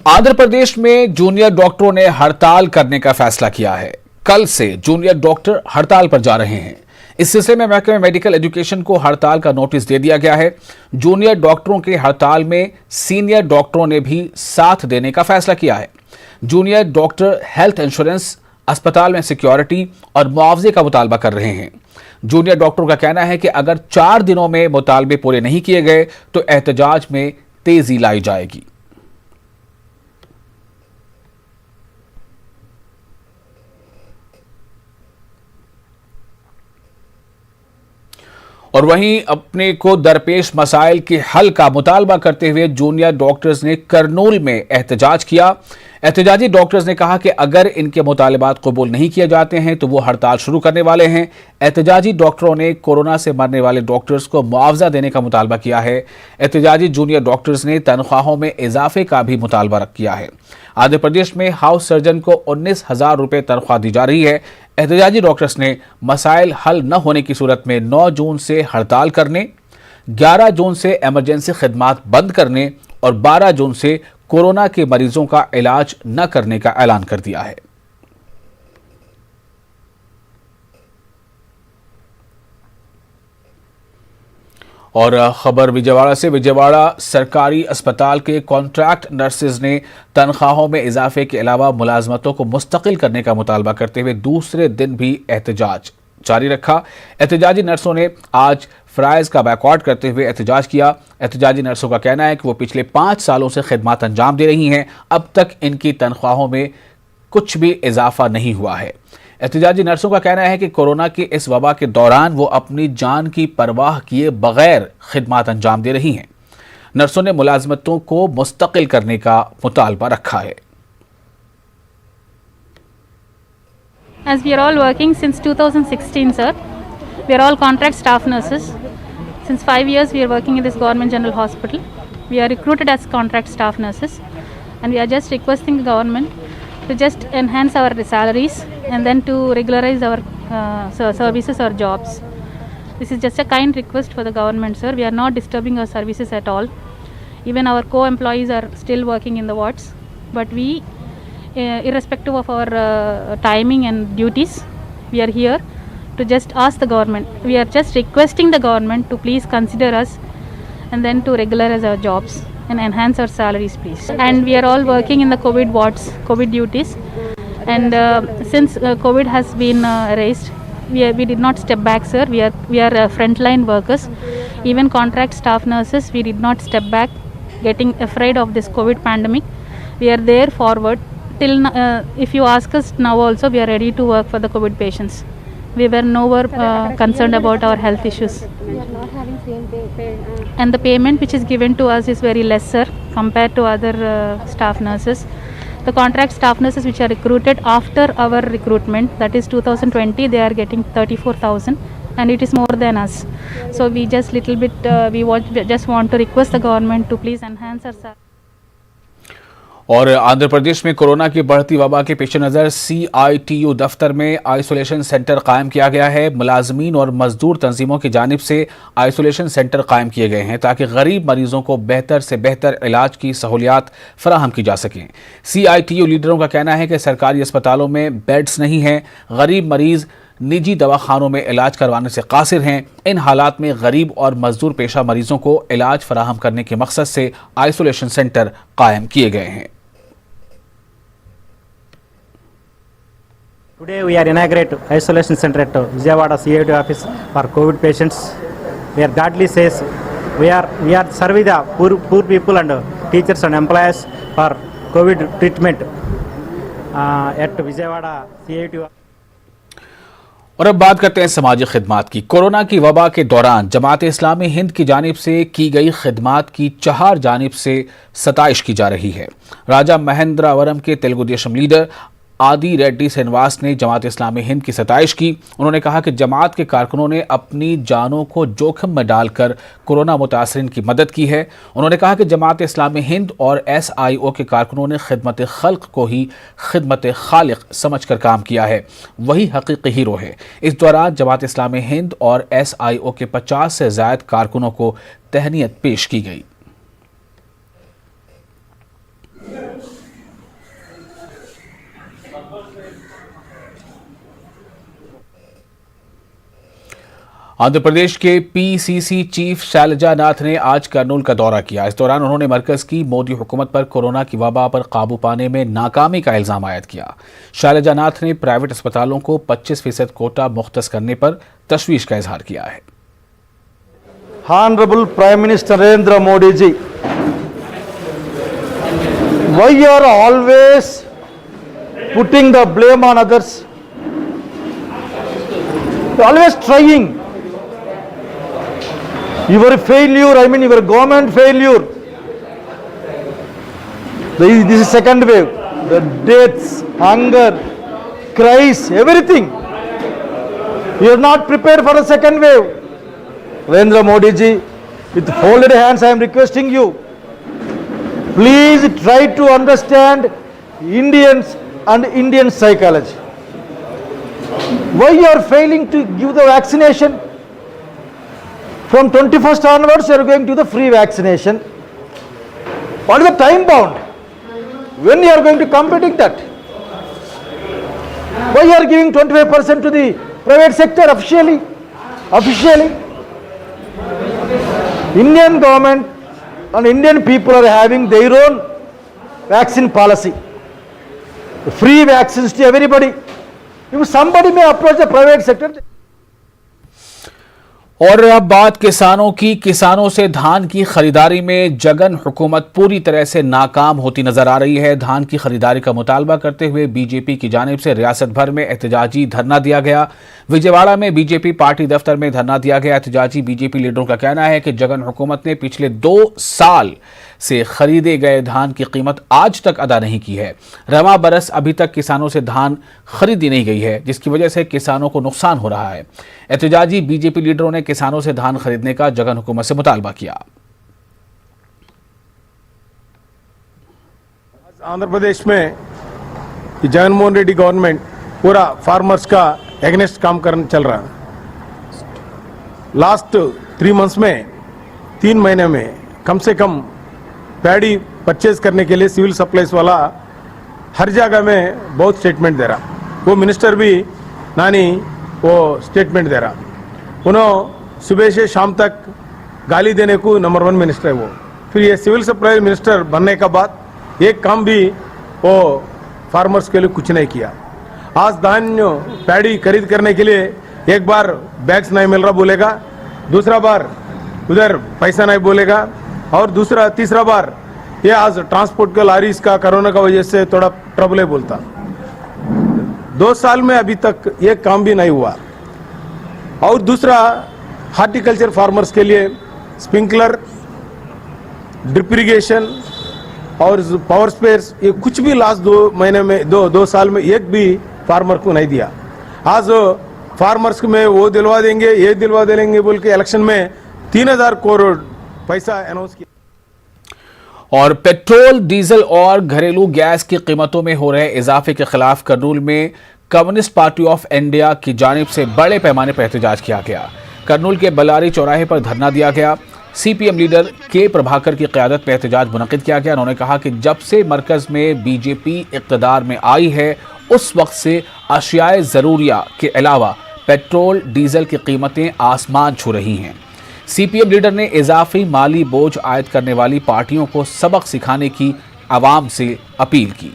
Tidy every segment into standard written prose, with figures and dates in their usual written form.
आंध्र प्रदेश में जूनियर डॉक्टरों ने हड़ताल करने का फैसला किया है। कल से जूनियर डॉक्टर हड़ताल पर जा रहे हैं। इस सिलसिले में महकमे मेडिकल एजुकेशन को हड़ताल का नोटिस दे दिया गया है। जूनियर डॉक्टरों के हड़ताल में सीनियर डॉक्टरों ने भी साथ देने का फैसला किया है। जूनियर डॉक्टर हेल्थ इंश्योरेंस, अस्पताल में सिक्योरिटी और मुआवजे का मुतालबा कर रहे हैं। जूनियर डॉक्टरों का कहना है कि अगर 4 दिनों में मुतालबे पूरे नहीं किए गए तो एहतजाज में तेजी लाई जाएगी। और वहीं अपने को दरपेश मसाइल के हल का मुतालबा करते हुए जूनियर डॉक्टर्स ने करनूल में एहतजाज किया। एहतजाजी डॉक्टर्स ने कहा कि अगर इनके मुतालबात कबूल नहीं किए जाते हैं तो वो हड़ताल शुरू करने वाले हैं। एहतजाजी डॉक्टरों ने कोरोना से मरने वाले डॉक्टर्स को मुआवजा देने का मुतालबा किया है। एहतजाजी जूनियर डॉक्टर्स ने तनख्वाहों में इजाफे का भी मुतालबा किया है। आंध्र प्रदेश में हाउस सर्जन को 19,000 रुपये तनख्वाह दी जा रही है। एहतजाजी डॉक्टर्स ने मसाइल हल न होने की सूरत में 9 जून से हड़ताल करने, 11 जून से इमरजेंसी खिदमात बंद करने और 12 जून से कोरोना के मरीजों का इलाज न करने का ऐलान कर दिया है। और खबर विजयवाड़ा से। विजयवाड़ा सरकारी अस्पताल के कॉन्ट्रैक्ट नर्सेज ने तनख्वाहों में इजाफे के अलावा मुलाजमतों को मुस्तकिल करने का मुतालबा करते हुए दूसरे दिन भी एहतजाज जारी रखा। एहतजाजी नर्सों ने आज फ्राइज का बैकआउट करते हुए एहतजाज किया। एहतजाजी नर्सों का कहना है कि वो पिछले 5 सालों से खिदमत अंजाम दे रही हैं। अब तक इनकी तनख्वाहों में कुछ भी इजाफा नहीं हुआ है। एहतजाजी नर्सों का कहना है कि कोरोना के इस वबा के दौरान वो अपनी जान की परवाह किए बगैर खिदमत अंजाम दे रही हैं। नर्सों ने मुलाजमतों को मुस्तकिल करने का मुतालबा रखा है। As we are all working since 2016, sir, we are all contract staff nurses. Since 5 years, we are working in this government general hospital. We are recruited as contract staff nurses, and we are just requesting the government to just enhance our salaries and then to regularize our services or jobs. This is just a kind request for the government, sir. We are not disturbing our services at all. Even our co-employees are still working in the wards, but we, irrespective of our timing and duties, we are here to just ask the government. We are just requesting the government to please consider us and then to regularize our jobs and enhance our salaries, please. And we are all working in the COVID wards, COVID duties. And since COVID has been erased, we did not step back, sir. We are frontline workers. Even contract staff nurses, we did not step back, getting afraid of this COVID pandemic. We are there forward. Till if you ask us now also, we are ready to work for the COVID patients. We were nowhere concerned about our health issues. We are not having same pay. And the payment which is given to us is very lesser compared to other staff nurses. The contract staff nurses which are recruited after our recruitment, that is 2020, they are getting 34,000, and it is more than us. So we just little bit just want to request the government to please enhance our salary. और आंध्र प्रदेश में corona की बढ़ती वबा के पेश नज़र CITU दफ्तर में आइसोलेशन सेंटर कायम किया गया है। मुलाजमीन और मजदूर तंजीमों की जानिब से आइसोलेशन सेंटर कायम किए गए हैं ताकि गरीब मरीजों को बेहतर से बेहतर इलाज की सहूलियात फराहम की जा सकें। CITU लीडरों का कहना है कि सरकारी अस्पतालों में बेड्स नहीं हैं। गरीब मरीज निजी दवाखानों में इलाज करवाने से कासिर हैं। इन हालात में गरीब और मजदूर पेशा मरीजों को इलाज फराहम करने के मकसद से आइसोलेशन सेंटर कायम किए गए हैं। Today we are inaugurate isolation center at Vijayawada CITU office for COVID patients. Where Godly says we are serving the poor people and teachers and employees for COVID treatment at Vijayawada CITU. और अब बात करते हैं समाजी खिदमात की। Corona की वबा के दौरान जमात इस्लामी हिंद की जानिब से की गई खिदमात की 4 जानिब से सताइश की जा रही है। राजा महेंद्रवरम के तेलुगु देशम लीडर आदि रेड्डी श्रीनिवास ने जमात इस्लामी हिंद की सताइश की। उन्होंने कहा कि जमात के कारकुनों ने अपनी जानों को जोखिम में डालकर कोरोना मुतासरीन की मदद की है। उन्होंने कहा कि जमात इस्लामी हिंद और SIO के कारकुनों ने खिदमत खल्क को ही खिदमत खालिक समझकर काम किया है, वही हकीकी हीरो है। इस दौरान जमात इस्लामी हिंद और SIO के 50 से ज़ायद कारकुनों को तहनीत पेश की गई। आंध्र प्रदेश के पीसीसी चीफ शैलजा नाथ ने आज करनूल का दौरा किया। इस दौरान उन्होंने मरकज की मोदी हुकूमत पर कोरोना की वबा पर काबू पाने में नाकामी का इल्जाम आयद किया। शैलजा नाथ ने प्राइवेट अस्पतालों को 25% कोटा मुख्तस करने पर तशवीश का इजहार किया है। Honorable Prime Minister Narendra Modi ji, why you are always putting the blame on others? You are always trying. Your failure, I mean your government failure. This is second wave. The deaths, hunger, cries, everything. You are not prepared for the second wave. Narendra Modi ji, with folded hands I am requesting you, please try to understand Indians and Indian psychology. Why you are failing to give the vaccination? From 21st onwards you are going to the free vaccination. What is the time bound? When you are going to completing that? Why you are giving 25% to the private sector officially? Indian government and Indian people are having their own vaccine policy. Free vaccines to everybody. If somebody may approach the private sector. और अब बात किसानों की। किसानों से धान की खरीदारी में जगन हुकूमत पूरी तरह से नाकाम होती नजर आ रही है। धान की खरीदारी का मुतालबा करते हुए बीजेपी की जानिब से रियासत भर में एहतजाजी धरना दिया गया। विजयवाड़ा में बीजेपी पार्टी दफ्तर में धरना दिया गया। एहतजाजी बीजेपी लीडरों का कहना है कि जगन हुकूमत ने पिछले 2 साल से खरीदे गए धान की कीमत आज तक अदा नहीं की है। रवां बरस अभी तक किसानों से धान खरीदी नहीं गई है, जिसकी वजह से किसानों को नुकसान हो रहा है। एहतजाजी बीजेपी लीडरों ने किसानों से धान खरीदने का जगन हुकूमत से मुतालबा किया। आंध्र प्रदेश में जगनमोहन रेड्डी गवर्नमेंट पूरा फार्मर्स का एगनेस्ट काम करने चल रहा है। लास्ट 3 मंथ्स में 3 महीने में कम से कम पैडी परचेज करने के लिए सिविल सप्लाईज वाला हर जगह में बहुत स्टेटमेंट दे रहा। वो मिनिस्टर भी नानी वो स्टेटमेंट दे रहा। उन्होंने सुबह से शाम तक गाली देने को नंबर 1 मिनिस्टर है वो। फिर ये सिविल सप्लाई मिनिस्टर बनने के बाद एक काम भी वो फार्मर्स के लिए कुछ नहीं किया। आज धान पैडी खरीद करने के लिए एक बार बैग्स नहीं मिल रहा बोलेगा, दूसरा बार उधर पैसा नहीं बोलेगा, और तीसरा बार ये आज ट्रांसपोर्ट का लॉरीज का कोरोना का वजह से थोड़ा ट्रबल है बोलता। 2 साल में अभी तक ये काम भी नहीं हुआ। और दूसरा हार्टिकल्चर फार्मर्स के लिए स्प्रिंकलर, ड्रिप इरिगेशन और पावर स्पेयर्स ये कुछ भी लास्ट 2 महीने में 2 साल में एक भी फार्मर को नहीं दिया। आज फार्मर्स में वो दिलवा देंगे, ये दिलवा देंगे बोल के इलेक्शन में 3000 करोड़ पैसा अनाउंस किया। और पेट्रोल, डीजल और घरेलू गैस की कीमतों में हो रहे इजाफे के खिलाफ करनूल में कम्युनिस्ट पार्टी ऑफ इंडिया की जानिब से बड़े पैमाने पर एहतजाज किया गया। करनूल के बलारी चौराहे पर धरना दिया गया। सीपीएम लीडर के प्रभाकर की क़यादत में एहतजाज मुनक़िद किया गया। उन्होंने कहा कि जब से मरकज़ में बीजेपी इक़्तिदार में आई है उस वक्त से अशियाए ज़रूरिया के अलावा पेट्रोल, डीजल की कीमतें आसमान छू रही हैं। सीपीएम लीडर ने इजाफी माली बोझ आयद करने वाली पार्टियों को सबक सिखाने की आवाम से अपील की।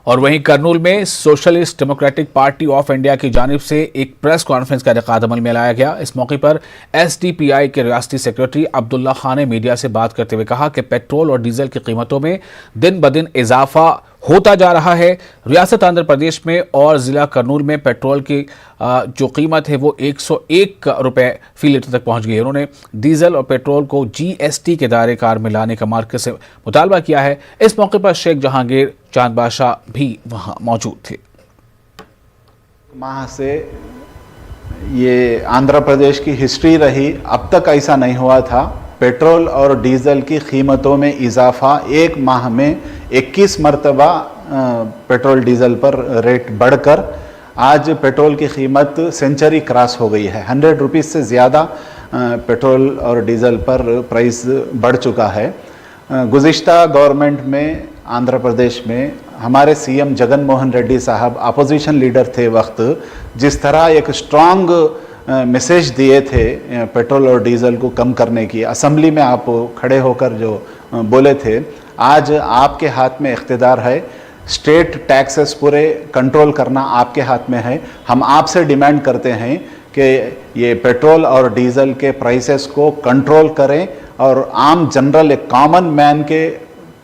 और वहीं करनूल में socialist democratic party of India की जानिब से एक प्रेस कॉन्फ्रेंस का इनेकाद अमल में लाया गया। इस मौके पर एसडीपीआई के रियासती सेक्रेटरी अब्दुल्ला खान ने मीडिया से बात करते हुए कहा कि पेट्रोल और डीजल की कीमतों में दिन ब दिन इजाफा होता जा रहा है। रियासत आंध्र प्रदेश में और ज़िला करनूल में पेट्रोल की जो कीमत है वो 101 रुपये फी लीटर तक पहुंच गई है। उन्होंने डीजल और पेट्रोल को जीएसटी के दायरे कार में लाने का मार्केट से मुतालबा किया है। इस मौके पर शेख जहांगीर चांद बादशाह भी वहां मौजूद थे। माह से ये आंध्र प्रदेश की हिस्ट्री रही, अब तक ऐसा नहीं हुआ था। पेट्रोल और डीजल की कीमतों में इजाफा एक माह में 21 मरतबा पेट्रोल डीजल पर रेट बढ़कर आज पेट्रोल की कीमत सेंचुरी क्रॉस हो गई है। 100 रुपीज़ से ज़्यादा पेट्रोल और डीजल पर प्राइस बढ़ चुका है। गुज़िश्ता गवर्नमेंट में आंध्र प्रदेश में हमारे सीएम जगन मोहन रेड्डी साहब अपोजिशन लीडर थे वक्त जिस तरह एक स्ट्रांग मैसेज दिए थे पेट्रोल और डीजल को कम करने की, असेंबली में आप खड़े होकर जो बोले थे, आज आपके हाथ में इख्तिदार है, स्टेट टैक्सेस पूरे कंट्रोल करना आपके हाथ में है। हम आपसे डिमांड करते हैं कि ये पेट्रोल और डीजल के प्राइसेस को कंट्रोल करें और आम जनरल, एक कॉमन मैन के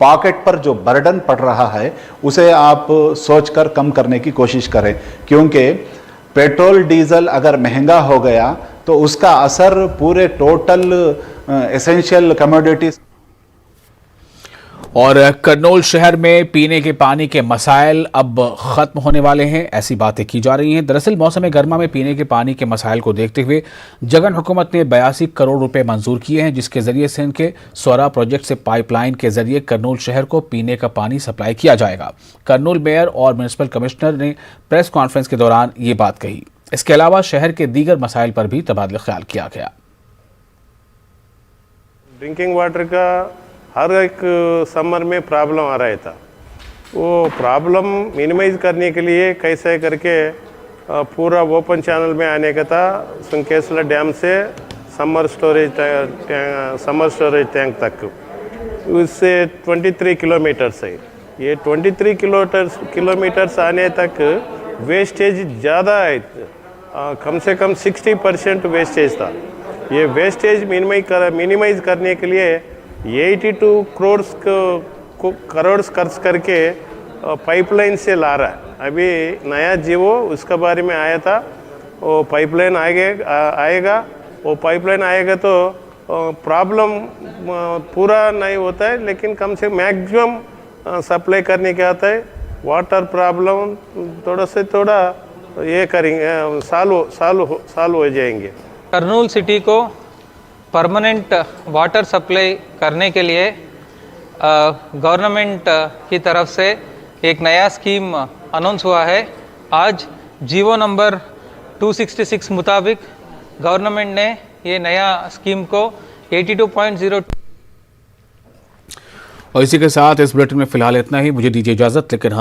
पॉकेट पर जो बर्डन पड़ रहा है उसे आप सोचकर कम करने की कोशिश करें, क्योंकि पेट्रोल डीजल अगर महंगा हो गया तो उसका असर पूरे टोटल एसेंशियल कमोडिटीज। और करनूल शहर में पीने के पानी के मसाइल अब खत्म होने वाले हैं, ऐसी बातें की जा रही हैं। दरअसल मौसम गर्मा में पीने के पानी के मसाइल को देखते हुए जगन हुकूमत ने 82 करोड़ रुपए मंजूर किए हैं, जिसके जरिए सिंध के सौरा प्रोजेक्ट से पाइपलाइन के जरिए करनूल शहर को पीने का पानी सप्लाई किया जाएगा। करनूल मेयर और म्यूनिसिपल कमिश्नर ने प्रेस कॉन्फ्रेंस के दौरान ये बात कही। इसके अलावा शहर के दीगर मसाइल पर भी तबादला ख्याल किया गया। ड्रिंकिंग वाटर का हर एक समर में प्रॉब्लम आ रहा था, वो प्रॉब्लम मिनिमाइज करने के लिए कैसे करके पूरा ओपन चैनल में आने का था, सुनकेसला डैम से समर स्टोरेज टैंक तक, उससे 23 किलोमीटर्स है। ये 23 किलोमीटर्स आने तक वेस्टेज ज़्यादा है, कम से कम 60% वेस्टेज था। ये वेस्टेज मिनिमाइज करने के लिए 82 करोड़ खर्च करके पाइपलाइन से ला रहा है। अभी नया जीवो उसका बारे में आया था, वो पाइपलाइन आएगा, वो पाइपलाइन आएगा तो प्रॉब्लम पूरा नहीं होता है, लेकिन कम से मैक्सिमम सप्लाई करने के आता है। वाटर प्रॉब्लम थोड़ा से थोड़ा ये करेंगे, साल हो जाएंगे। करनूल सिटी को परमानेंट वाटर सप्लाई करने के लिए गवर्नमेंट की तरफ से एक नया स्कीम अनाउंस हुआ है। आज जीवो नंबर 266 मुताबिक गवर्नमेंट ने ये नया स्कीम को 82.02। और इसी के साथ इस बुलेटिन में फिलहाल इतना ही। मुझे दीजिए इजाजत, लेकिन हाँ